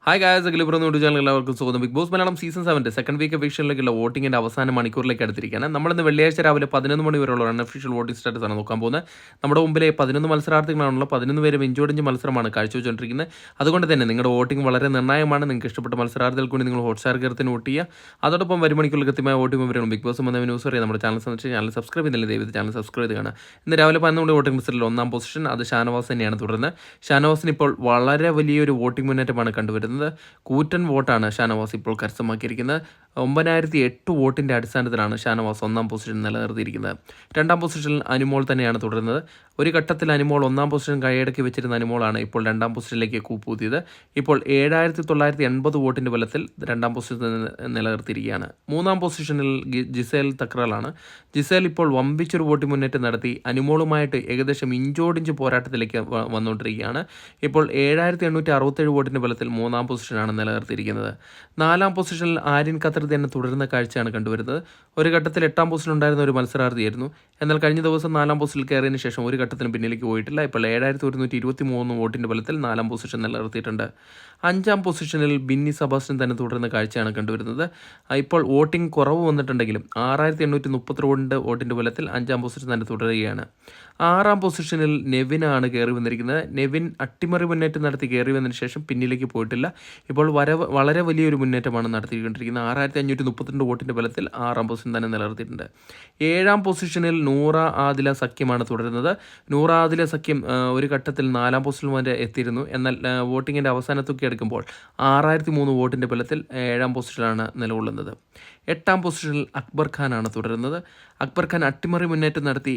Hi guys, Akhilapuram YouTube channel എല്ലാവർക്കും സ്വാഗതം. Big boss Malayalam season 7 second week എവിക്ഷനിലേക്കുള്ള വോട്ടിങ്ങിന്റെ അവസാന മണിക്കൂറിലേക്ക് അടുത്തിരിക്കുകയാണ്. നമ്മളിന്ന് വെള്ളിയാഴ്ച രാവിലെ 11 മണി വരെയുള്ള അൺഒഫീഷ്യൽ വോട്ടിംഗ് സ്റ്റാറ്റസ് ആണ് നോക്കാൻ പോകുന്നത്. നമ്മുടെ മുമ്പിലെ 11 മത്സരാർത്ഥികളാണല്ലോ, 11 പേരും ഇഞ്ചോടിഞ്ച് മത്സരമാണ് കാഴ്ചവെച്ചുകൊണ്ടിരിക്കുന്നത്. അതുകൊണ്ട് തന്നെ നിങ്ങളുടെ വോട്ടിംഗ് വളരെ നിർണായകമാണ്. നിങ്ങൾക്ക് ഇഷ്ടപ്പെട്ട മത്സരാർത്ഥികൾക്ക് വേണ്ടി നിങ്ങൾ ഹോട്ട്സ്റ്റാർ കയറത്തിന് വോട്ട് ചെയ്യുക. അതോടൊപ്പം വരും മണിക്കൂറിൽ കൃത്യമായ വോട്ടിംഗ് വിവരങ്ങളും ബിഗ് ബോസ് എന്ന ന്യൂസ് അറിയാം. നമ്മുടെ ചാനൽ സന്ദർശിച്ച് ചാനൽ സബ്സ്ക്രൈബ് ചെയ്തില്ല, ദയവായി ചാനൽ സബ്സ്ക്രൈബ് ചെയ്ത് കാണാം. ഇന്ന് രാവിലെ 11 വോട്ടിംഗ് ലിസ്റ്റിൽ ഒന്നാം പൊസിഷൻ അത് ഷാനവാസ് തന്നെയാണ് തുടരുന്നത്. ഷാനവാസിന് ഇപ്പോൾ വളരെ വലിയൊരു വോട്ടിംഗ് മുന്നേറ്റമാണ് കണ്ടുവരുന്നത്. കൂറ്റൻ വോട്ടാണ് ഷാനവാസ് ഇപ്പോൾ കരസ്ഥമാക്കിയിരിക്കുന്നത്. 9008 വോട്ടിൻ്റെ അടിസ്ഥാനത്തിലാണ് ഷാനവാസ് ഒന്നാം പൊസിഷൻ നിലനിർത്തിയിരിക്കുന്നത്. രണ്ടാം പൊസിഷനിൽ അനുമോൾ തന്നെയാണ് തുടരുന്നത്. ഒരു ഘട്ടത്തിൽ അനുമോൾ ഒന്നാം പൊസിഷൻ കൈയടക്കി വെച്ചിരുന്ന അനുമോളാണ് ഇപ്പോൾ രണ്ടാം പൊസിഷനിലേക്ക് കൂപ്പുകുത്തിയത്. ഇപ്പോൾ 7980 വോട്ടിൻ്റെ ബലത്തിൽ രണ്ടാം പൊസിഷൻ നിലനിർത്തിയിരിക്കുകയാണ്. മൂന്നാം പൊസിഷനിൽ ജിസേൽ തക്രാലാണ്. ജിസേൽ ഇപ്പോൾ വമ്പിച്ചൊരു വോട്ടിംഗ് മുന്നേറ്റം നടത്തി അനുമോളുമായിട്ട് ഏകദേശം ഇഞ്ചോടിഞ്ച് പോരാട്ടത്തിലേക്ക് വന്നുകൊണ്ടിരിക്കുകയാണ്. ഇപ്പോൾ 7867 വോട്ടിൻ്റെ ബലത്തിൽ മൂന്നാം പൊസിഷനാണ് നിലനിർത്തിയിരിക്കുന്നത്. നാലാം പൊസിഷനിൽ ആര്യൻ ഖത്തർ തന്നെ തുടരുന്ന കാഴ്ചയാണ് കണ്ടുവരുന്നത്. ഒരു ഘട്ടത്തിൽ 8ാം പൊസിഷനിൽ ഉണ്ടായിരുന്ന ഒരു മത്സരാർത്ഥിയായിരുന്നു. എന്നാൽ കഴിഞ്ഞ ദിവസം 4ാം പൊസിഷനിൽ കയറിയതിനു ശേഷം ഒരു ഘട്ടത്തിന് പിന്നിലേക്ക് പോയിട്ടില്ല. ഇപ്പോൾ 7123 വോട്ടിൻ്റെ ബലത്തിൽ 4ാം പൊസിഷൻ നിലനിർത്തിയിട്ടുണ്ട്. 5ാം പൊസിഷനിൽ ബിന്നി സെബാസ്റ്റ്യൻ തന്നെ തുടരുന്ന കാഴ്ചയാണ് കണ്ടുവരുന്നത്. ഇപ്പോൾ വോട്ടിംഗ് കുറവ് വന്നിട്ടുണ്ടെങ്കിലും 6832 വോട്ടിൻ്റെ ബലത്തിൽ 5ാം പൊസിഷൻ തന്നെ തുടരുകയാണ്. 6ാം പൊസിഷനിൽ നെവിനാണ് കയറി വന്നിരിക്കുന്നത്. നെവിൻ അട്ടിമറി മുന്നേറ്റം നടത്തി കയറി വന്നതിന് ശേഷം പിന്നിലേക്ക് പോയിട്ടില്ല. ഇപ്പോൾ വളരെ വലിയൊരു മുന്നേറ്റമാണ് നടത്തിക്കൊണ്ടിരിക്കുന്നത്. 6532 വോട്ടിൻ്റെ ബലത്തിൽ 6ാം പൊസിഷൻ തന്നെ നിലനിർത്തിയിട്ടുണ്ട്. 7ാം പൊസിഷനിൽ നൂറ ആദില സഖ്യമാണ് തുടരുന്നത്. നൂറ ആദില സഖ്യം ഒരു ഘട്ടത്തിൽ 4ാം പൊസിഷൻ വരെ എത്തിയിരുന്നു. എന്നാൽ വോട്ടിങ്ങിൻ്റെ അവസാനത്തൊക്കെ എടുക്കുമ്പോൾ 6003 വോട്ടിൻ്റെ ബലത്തിൽ 7ാം പൊസിഷനിലാണ് നിലകൊള്ളുന്നത്. 8ാം പൊസിഷനിൽ അക്ബർ ഖാനാണ് തുടരുന്നത്. അക്ബർ ഖാൻ അട്ടിമറി മുന്നേറ്റം നടത്തി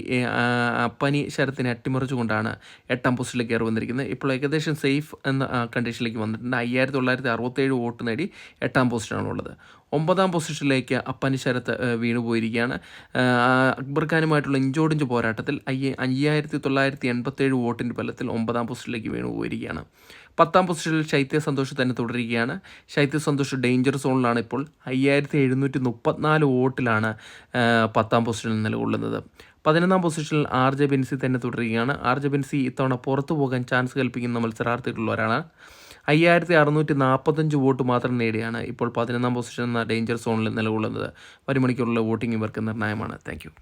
അപ്പനി ശരത്തിനെ അട്ടിമറിച്ചുകൊണ്ടാണ് 8ാം പൊസിഷനിലേക്ക് കയറി വന്നിരിക്കുന്നത്. ഇപ്പോൾ ഏകദേശം സേഫ് എന്ന കണ്ടീഷനിലേക്ക് വന്നിട്ടുണ്ട്. 5967 വോട്ട് നേടി 8ാം പൊസിഷനാണുള്ളത്. 9ാം പൊസിഷനിലേക്ക് അപ്പനി ശരത്ത് വീണുപോയിരിക്കുകയാണ്. അക്ബർ ഖാനുമായിട്ടുള്ള ഇഞ്ചോടിഞ്ച് പോരാട്ടത്തിൽ 5987 വോട്ടിൻ്റെ ബലത്തിൽ 9ാം പൊസിഷനിലേക്ക് വീണുപോയിരിക്കുകയാണ്. 10ാം പൊസിഷനിൽ ശൈത്യ സന്തോഷ് തന്നെ തുടരുകയാണ്. ശൈത്യ സന്തോഷ് ഡേഞ്ചർ സോണിലാണ്. ഇപ്പോൾ 5734 വോട്ടിലാണ് 10ാം പൊസിഷനിൽ നിലകൊള്ളുന്നത്. 11ാം പൊസിഷനിൽ RJ ബെൻസി തന്നെ തുടരുകയാണ്. RJ ബെൻസി ഇത്തവണ പുറത്തു പോകാൻ ചാൻസ് കൽപ്പിക്കുന്ന മത്സരാർത്ഥികളുള്ള ഒരാളാണ്. 5645 വോട്ട് മാത്രം നേടിയാണ് ഇപ്പോൾ 11ാം പൊസിഷൻ എന്ന ഡേഞ്ചർ സോണിൽ നിലകൊള്ളുന്നത്. ഒരു മണിക്കൂറുള്ള വോട്ടിംഗ് ഇവർക്ക് നിർണായകമാണ്. താങ്ക്